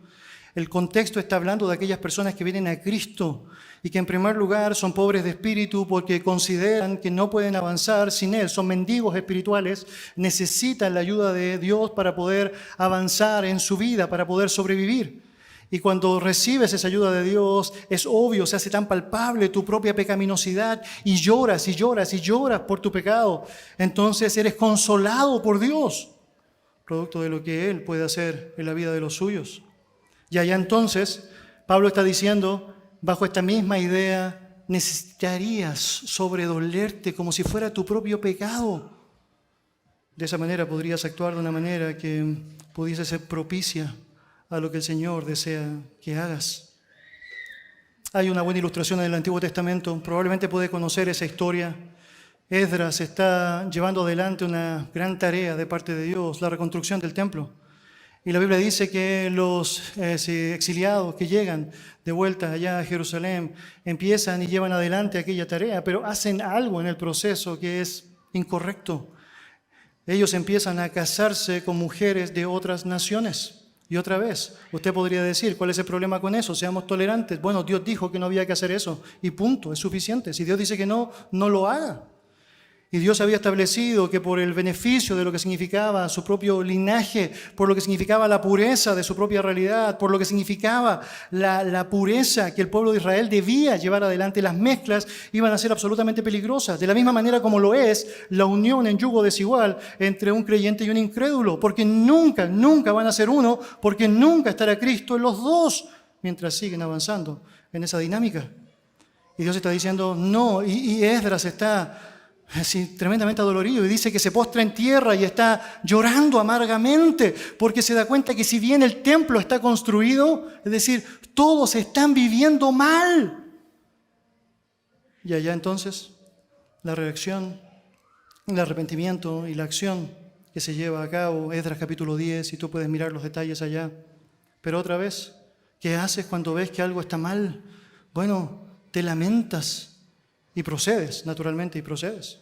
El contexto está hablando de aquellas personas que vienen a Cristo y que en primer lugar son pobres de espíritu porque consideran que no pueden avanzar sin Él. Son mendigos espirituales, necesitan la ayuda de Dios para poder avanzar en su vida, para poder sobrevivir. Y cuando recibes esa ayuda de Dios, es obvio, se hace tan palpable tu propia pecaminosidad y lloras por tu pecado. Entonces eres consolado por Dios, producto de lo que Él puede hacer en la vida de los suyos. Y allá entonces, Pablo está diciendo, bajo esta misma idea, necesitarías sobredolerte como si fuera tu propio pecado. De esa manera podrías actuar de una manera que pudiese ser propicia a lo que el Señor desea que hagas. Hay una buena ilustración en el Antiguo Testamento, probablemente puede conocer esa historia. Esdras está llevando adelante una gran tarea de parte de Dios, la reconstrucción del templo. Y la Biblia dice que los exiliados que llegan de vuelta allá a Jerusalén empiezan y llevan adelante aquella tarea, pero hacen algo en el proceso que es incorrecto. Ellos empiezan a casarse con mujeres de otras naciones. Y otra vez, usted podría decir, ¿cuál es el problema con eso? Seamos tolerantes. Bueno, Dios dijo que no había que hacer eso y punto, es suficiente. Si Dios dice que no, no lo haga. Y Dios había establecido que por el beneficio de lo que significaba su propio linaje, por lo que significaba la pureza de su propia realidad, por lo que significaba la pureza que el pueblo de Israel debía llevar adelante, las mezclas iban a ser absolutamente peligrosas. De la misma manera como lo es la unión en yugo desigual entre un creyente y un incrédulo, porque nunca van a ser uno, porque nunca estará Cristo en los dos, mientras siguen avanzando en esa dinámica. Y Dios está diciendo, no, y Esdras está así tremendamente adolorido y dice que se postra en tierra y está llorando amargamente porque se da cuenta que si bien el templo está construido, es decir, todos están viviendo mal. Y allá entonces la reacción, el arrepentimiento y la acción que se lleva a cabo, Esdras capítulo 10, y tú puedes mirar los detalles allá. Pero otra vez, ¿qué haces cuando ves que algo está mal? Bueno, te lamentas. Y procedes, naturalmente, y procedes.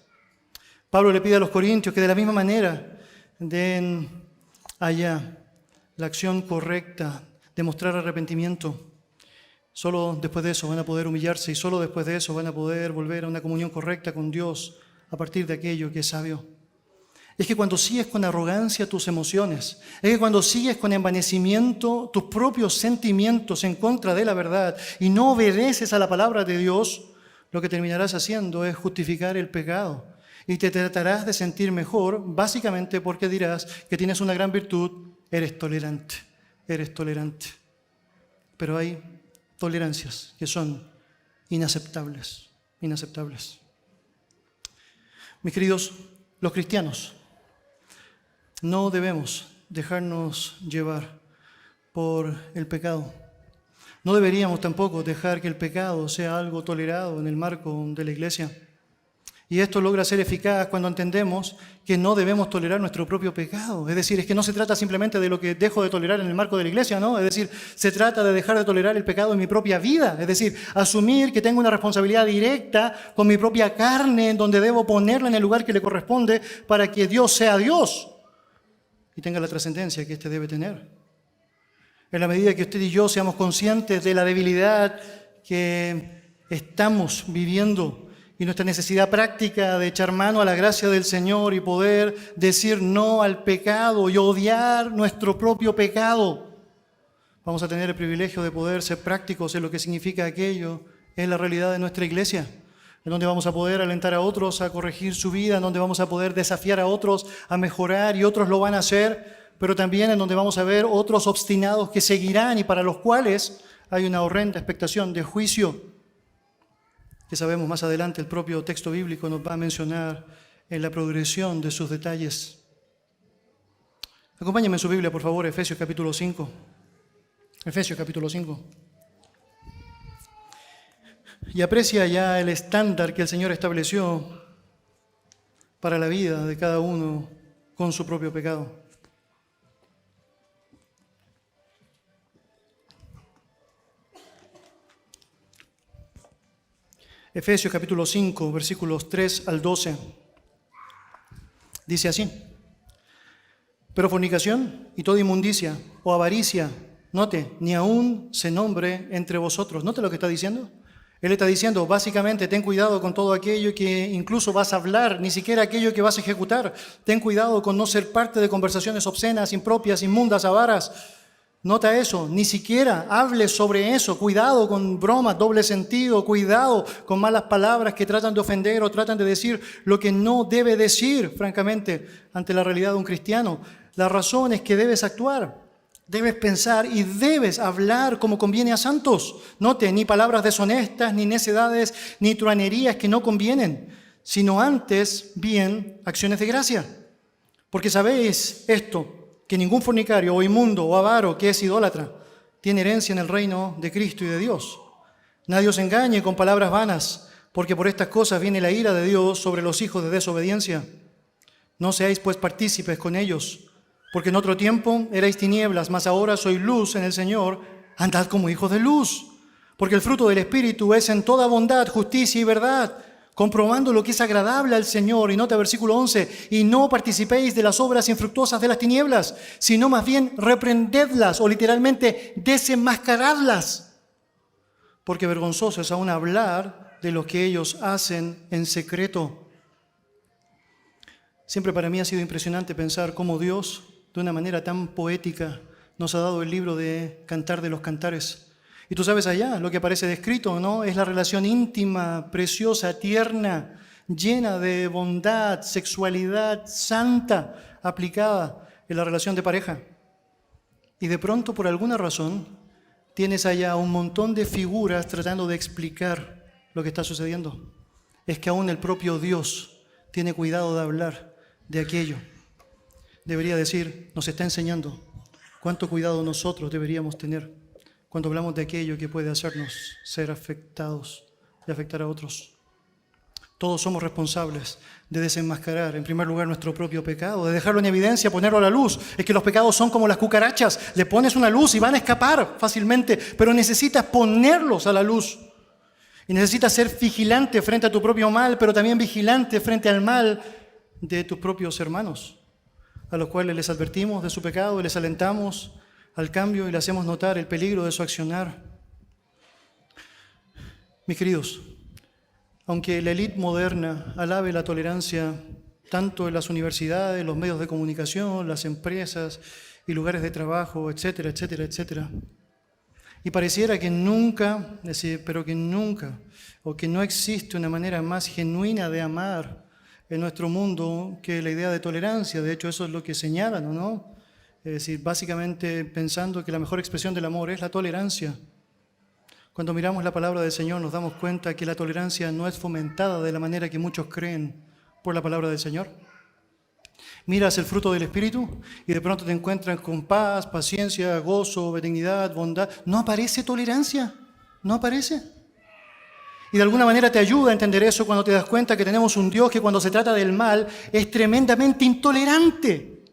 Pablo le pide a los corintios que de la misma manera den allá la acción correcta de mostrar arrepentimiento. Solo después de eso van a poder humillarse y solo después de eso van a poder volver a una comunión correcta con Dios a partir de aquello que es sabio. Es que cuando sigues con arrogancia tus emociones, es que cuando sigues con envanecimiento tus propios sentimientos en contra de la verdad y no obedeces a la palabra de Dios, lo que terminarás haciendo es justificar el pecado y te tratarás de sentir mejor, básicamente porque dirás que tienes una gran virtud, eres tolerante. Pero hay tolerancias que son inaceptables. Mis queridos, los cristianos no debemos dejarnos llevar por el pecado. No deberíamos tampoco dejar que el pecado sea algo tolerado en el marco de la iglesia. Y esto logra ser eficaz cuando entendemos que no debemos tolerar nuestro propio pecado. Es decir, es que no se trata simplemente de lo que dejo de tolerar en el marco de la iglesia, ¿no? Es decir, se trata de dejar de tolerar el pecado en mi propia vida. Es decir, asumir que tengo una responsabilidad directa con mi propia carne, en donde debo ponerla en el lugar que le corresponde para que Dios sea Dios y tenga la trascendencia que éste debe tener. En la medida que usted y yo seamos conscientes de la debilidad que estamos viviendo y nuestra necesidad práctica de echar mano a la gracia del Señor y poder decir no al pecado y odiar nuestro propio pecado, vamos a tener el privilegio de poder ser prácticos en lo que significa aquello en la realidad de nuestra iglesia, en donde vamos a poder alentar a otros a corregir su vida, en donde vamos a poder desafiar a otros a mejorar y otros lo van a hacer, pero también en donde vamos a ver otros obstinados que seguirán y para los cuales hay una horrenda expectación de juicio, que sabemos más adelante el propio texto bíblico nos va a mencionar en la progresión de sus detalles. Acompáñenme en su Biblia, por favor, Efesios capítulo 5. Efesios capítulo 5. Y aprecia ya el estándar que el Señor estableció para la vida de cada uno con su propio pecado. Efesios capítulo 5, versículos 3 al 12. Dice así: pero fornicación y toda inmundicia o avaricia, note, ni aún se nombre entre vosotros. Note lo que está diciendo. Él está diciendo, básicamente, ten cuidado con todo aquello que incluso vas a hablar, ni siquiera aquello que vas a ejecutar. Ten cuidado con no ser parte de conversaciones obscenas, impropias, inmundas, avaras. Nota eso, ni siquiera hables sobre eso. Cuidado con bromas, doble sentido. Cuidado con malas palabras que tratan de ofender o tratan de decir lo que no debe decir, francamente, ante la realidad de un cristiano. La razón es que debes actuar, debes pensar y debes hablar como conviene a santos. Note, ni palabras deshonestas, ni necedades, ni truanerías que no convienen, sino antes bien acciones de gracia. Porque sabéis esto, que ningún fornicario o inmundo o avaro que es idólatra tiene herencia en el reino de Cristo y de Dios. Nadie os engañe con palabras vanas, porque por estas cosas viene la ira de Dios sobre los hijos de desobediencia. No seáis pues partícipes con ellos, porque en otro tiempo erais tinieblas, mas ahora sois luz en el Señor. Andad como hijos de luz, porque el fruto del Espíritu es en toda bondad, justicia y verdad, comprobando lo que es agradable al Señor. Y nota versículo 11, y no participéis de las obras infructuosas de las tinieblas, sino más bien reprendedlas, o literalmente desenmascaradlas, porque vergonzoso es aún hablar de lo que ellos hacen en secreto. Siempre para mí ha sido impresionante pensar cómo Dios, de una manera tan poética, nos ha dado el libro de Cantar de los Cantares. Y tú sabes allá, lo que aparece descrito, ¿no? Es la relación íntima, preciosa, tierna, llena de bondad, sexualidad santa, aplicada en la relación de pareja. Y de pronto, por alguna razón, tienes allá un montón de figuras tratando de explicar lo que está sucediendo. Es que aún el propio Dios tiene cuidado de hablar de aquello. Debería decir, nos está enseñando cuánto cuidado nosotros deberíamos tener cuando hablamos de aquello que puede hacernos ser afectados y afectar a otros. Todos somos responsables de desenmascarar, en primer lugar, nuestro propio pecado, de dejarlo en evidencia, ponerlo a la luz. Es que los pecados son como las cucarachas, le pones una luz y van a escapar fácilmente, pero necesitas ponerlos a la luz. Y necesitas ser vigilante frente a tu propio mal, pero también vigilante frente al mal de tus propios hermanos, a los cuales les advertimos de su pecado, les alentamos al cambio y le hacemos notar el peligro de su accionar. Mis queridos, aunque la élite moderna alabe la tolerancia tanto en las universidades, los medios de comunicación, las empresas y lugares de trabajo, etcétera, etcétera, etcétera, y pareciera que nunca, pero que nunca, o que no existe una manera más genuina de amar en nuestro mundo que la idea de tolerancia. De hecho, eso es lo que señalan, ¿o no? Es decir, básicamente pensando que la mejor expresión del amor es la tolerancia. Cuando miramos la palabra del Señor nos damos cuenta que la tolerancia no es fomentada de la manera que muchos creen por la palabra del Señor. Miras el fruto del Espíritu y de pronto te encuentras con paz, paciencia, gozo, benignidad, bondad. No aparece tolerancia, no aparece. Y de alguna manera te ayuda a entender eso cuando te das cuenta que tenemos un Dios que cuando se trata del mal es tremendamente intolerante.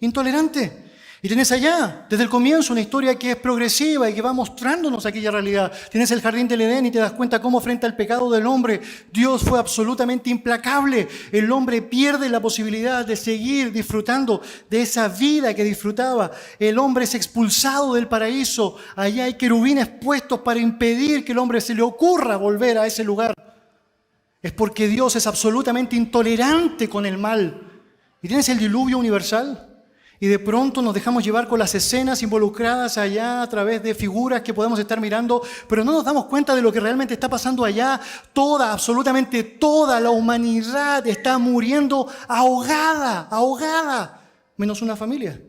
Y tienes allá, desde el comienzo, una historia que es progresiva y que va mostrándonos aquella realidad. Tienes el jardín del Edén y te das cuenta cómo frente al pecado del hombre, Dios fue absolutamente implacable. El hombre pierde la posibilidad de seguir disfrutando de esa vida que disfrutaba. El hombre es expulsado del paraíso. Allá hay querubines puestos para impedir que el hombre se le ocurra volver a ese lugar. Es porque Dios es absolutamente intolerante con el mal. Y tienes el diluvio universal. Y de pronto nos dejamos llevar con las escenas involucradas allá a través de figuras que podemos estar mirando, pero no nos damos cuenta de lo que realmente está pasando allá. Absolutamente toda la humanidad está muriendo ahogada, menos una familia.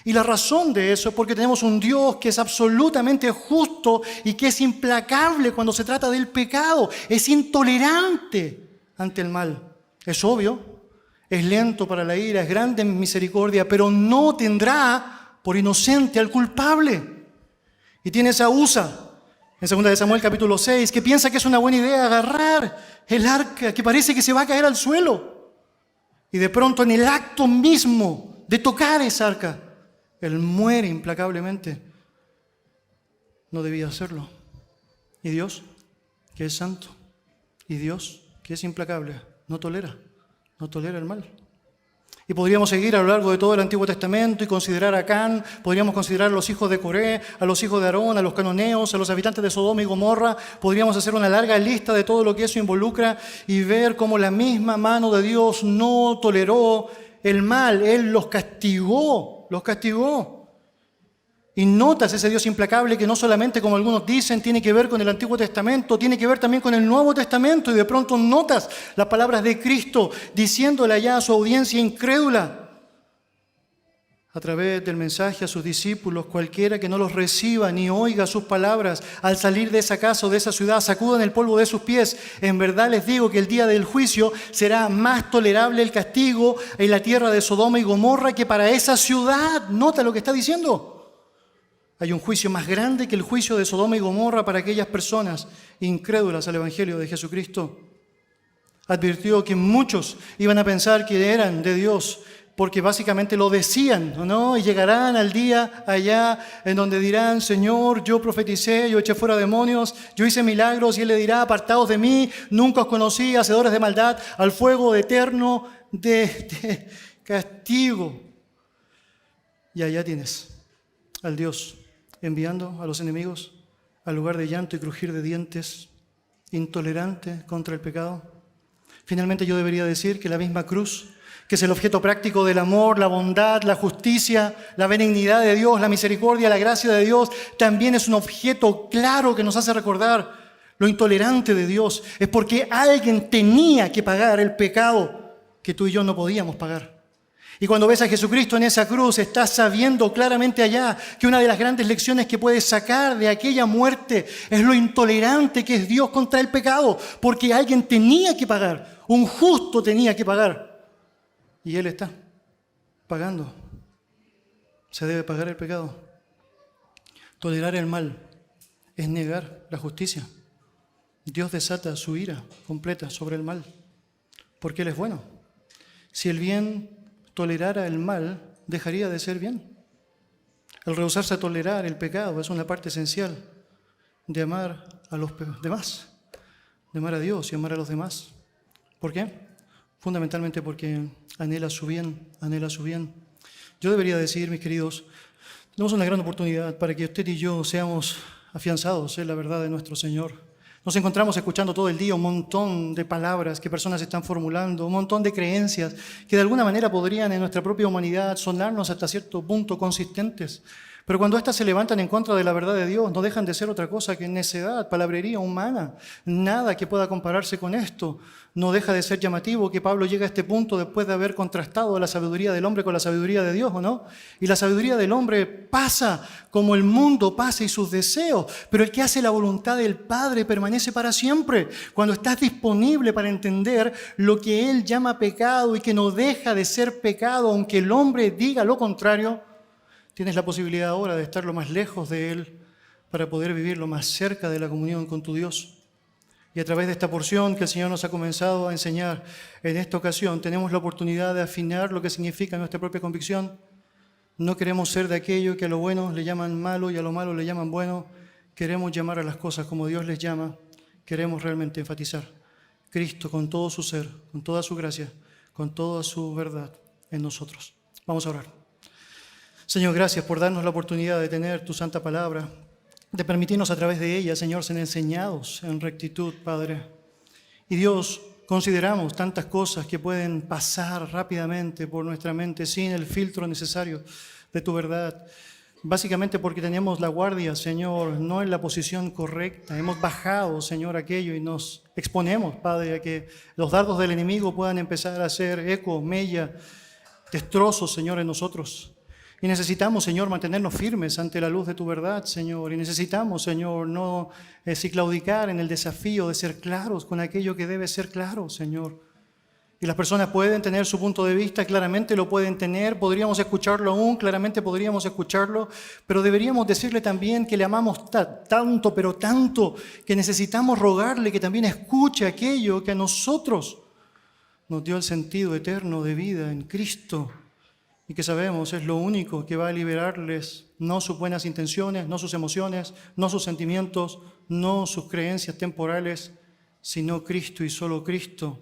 Y la razón de eso es porque tenemos un Dios que es absolutamente justo y que es implacable cuando se trata del pecado. Es intolerante ante el mal. Es obvio. Es lento para la ira, es grande en misericordia, pero no tendrá por inocente al culpable. Y tienes a Usa, en 2 de Samuel capítulo 6, que piensa que es una buena idea agarrar el arca, que parece que se va a caer al suelo. Y de pronto en el acto mismo de tocar esa arca, él muere implacablemente. No debía hacerlo. Y Dios, que es santo, y Dios, que es implacable, no tolera el mal. Y podríamos seguir a lo largo de todo el Antiguo Testamento y considerar a Can, podríamos considerar a los hijos de Coré, a los hijos de Aarón, a los cananeos, a los habitantes de Sodoma y Gomorra. Podríamos hacer una larga lista de todo lo que eso involucra y ver cómo la misma mano de Dios no toleró el mal. Él los castigó. Y notas ese Dios implacable que no solamente, como algunos dicen, tiene que ver con el Antiguo Testamento, tiene que ver también con el Nuevo Testamento. Y de pronto notas las palabras de Cristo diciéndole allá a su audiencia incrédula: a través del mensaje a sus discípulos: cualquiera que no los reciba ni oiga sus palabras, al salir de esa casa o de esa ciudad, sacudan el polvo de sus pies. En verdad les digo que el día del juicio será más tolerable el castigo en la tierra de Sodoma y Gomorra que para esa ciudad. Nota lo que está diciendo. Hay un juicio más grande que el juicio de Sodoma y Gomorra para aquellas personas incrédulas al Evangelio de Jesucristo. Advirtió que muchos iban a pensar que eran de Dios, porque básicamente lo decían, ¿no? Y llegarán al día allá en donde dirán: Señor, yo profeticé, yo eché fuera demonios, yo hice milagros. Y Él le dirá: apartaos de mí, nunca os conocí, hacedores de maldad, al fuego eterno de castigo. Y allá tienes al Dios enviando a los enemigos al lugar de llanto y crujir de dientes, intolerante contra el pecado. Finalmente, yo debería decir que la misma cruz, que es el objeto práctico del amor, la bondad, la justicia, la benignidad de Dios, la misericordia, la gracia de Dios, también es un objeto claro que nos hace recordar lo intolerante de Dios. Es porque alguien tenía que pagar el pecado que tú y yo no podíamos pagar. Y cuando ves a Jesucristo en esa cruz, estás sabiendo claramente allá que una de las grandes lecciones que puedes sacar de aquella muerte es lo intolerante que es Dios contra el pecado, porque alguien tenía que pagar, un justo tenía que pagar. Y Él está pagando. Se debe pagar el pecado. Tolerar el mal es negar la justicia. Dios desata su ira completa sobre el mal, porque Él es bueno. Si el bien tolerara el mal, dejaría de ser bien. El rehusarse a tolerar el pecado es una parte esencial de amar a los demás, de amar a Dios y amar a los demás. ¿Por qué? Fundamentalmente porque anhela su bien, anhela su bien. Yo debería decir, mis queridos, tenemos una gran oportunidad para que usted y yo seamos afianzados en la verdad de nuestro Señor. Nos encontramos escuchando todo el día un montón de palabras que personas están formulando, un montón de creencias que de alguna manera podrían en nuestra propia humanidad sonarnos hasta cierto punto consistentes. Pero cuando éstas se levantan en contra de la verdad de Dios, no dejan de ser otra cosa que necedad, palabrería humana. Nada que pueda compararse con esto. No deja de ser llamativo que Pablo llegue a este punto después de haber contrastado la sabiduría del hombre con la sabiduría de Dios, ¿o no? Y la sabiduría del hombre pasa como el mundo pasa y sus deseos, pero el que hace la voluntad del Padre permanece para siempre. Cuando estás disponible para entender lo que Él llama pecado y que no deja de ser pecado, aunque el hombre diga lo contrario, tienes la posibilidad ahora de estar lo más lejos de Él para poder vivir lo más cerca de la comunión con tu Dios. Y a través de esta porción que el Señor nos ha comenzado a enseñar en esta ocasión, tenemos la oportunidad de afinar lo que significa nuestra propia convicción. No queremos ser de aquello que a lo bueno le llaman malo y a lo malo le llaman bueno. Queremos llamar a las cosas como Dios les llama. Queremos realmente enfatizar Cristo con todo su ser, con toda su gracia, con toda su verdad en nosotros. Vamos a orar. Señor, gracias por darnos la oportunidad de tener tu santa palabra, de permitirnos a través de ella, Señor, ser enseñados en rectitud, Padre. Y Dios, consideramos tantas cosas que pueden pasar rápidamente por nuestra mente sin el filtro necesario de tu verdad. Básicamente porque tenemos la guardia, Señor, no en la posición correcta. Hemos bajado, Señor, aquello y nos exponemos, Padre, a que los dardos del enemigo puedan empezar a hacer eco, mella, destrozos, Señor, en nosotros. Y necesitamos, Señor, mantenernos firmes ante la luz de tu verdad, Señor. Y necesitamos, Señor, no claudicar en el desafío de ser claros con aquello que debe ser claro, Señor. Y las personas pueden tener su punto de vista, claramente lo pueden tener, podríamos escucharlo aún, claramente podríamos escucharlo, pero deberíamos decirle también que le amamos tanto, pero tanto, que necesitamos rogarle que también escuche aquello que a nosotros nos dio el sentido eterno de vida en Cristo. Y que sabemos es lo único que va a liberarles, no sus buenas intenciones, no sus emociones, no sus sentimientos, no sus creencias temporales, sino Cristo y solo Cristo.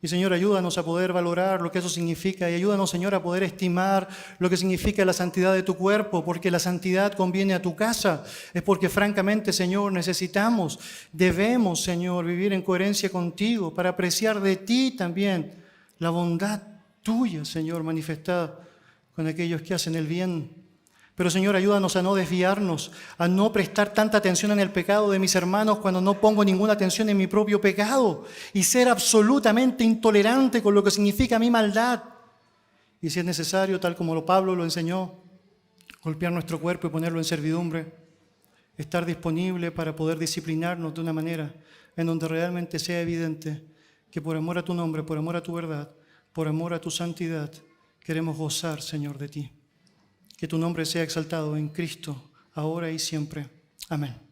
Y Señor, ayúdanos a poder valorar lo que eso significa y ayúdanos, Señor, a poder estimar lo que significa la santidad de tu cuerpo, porque la santidad conviene a tu casa. Es porque francamente, Señor, necesitamos, debemos, Señor, vivir en coherencia contigo para apreciar de ti también la bondad tuya, Señor, manifestada con aquellos que hacen el bien. Pero, Señor, ayúdanos a no desviarnos, a no prestar tanta atención en el pecado de mis hermanos cuando no pongo ninguna atención en mi propio pecado y ser absolutamente intolerante con lo que significa mi maldad. y si es necesario, tal como Pablo lo enseñó, golpear nuestro cuerpo y ponerlo en servidumbre, estar disponible para poder disciplinarnos de una manera en donde realmente sea evidente que por amor a tu nombre, por amor a tu verdad, por amor a tu santidad, queremos gozar, Señor, de ti. Que tu nombre sea exaltado en Cristo, ahora y siempre. Amén.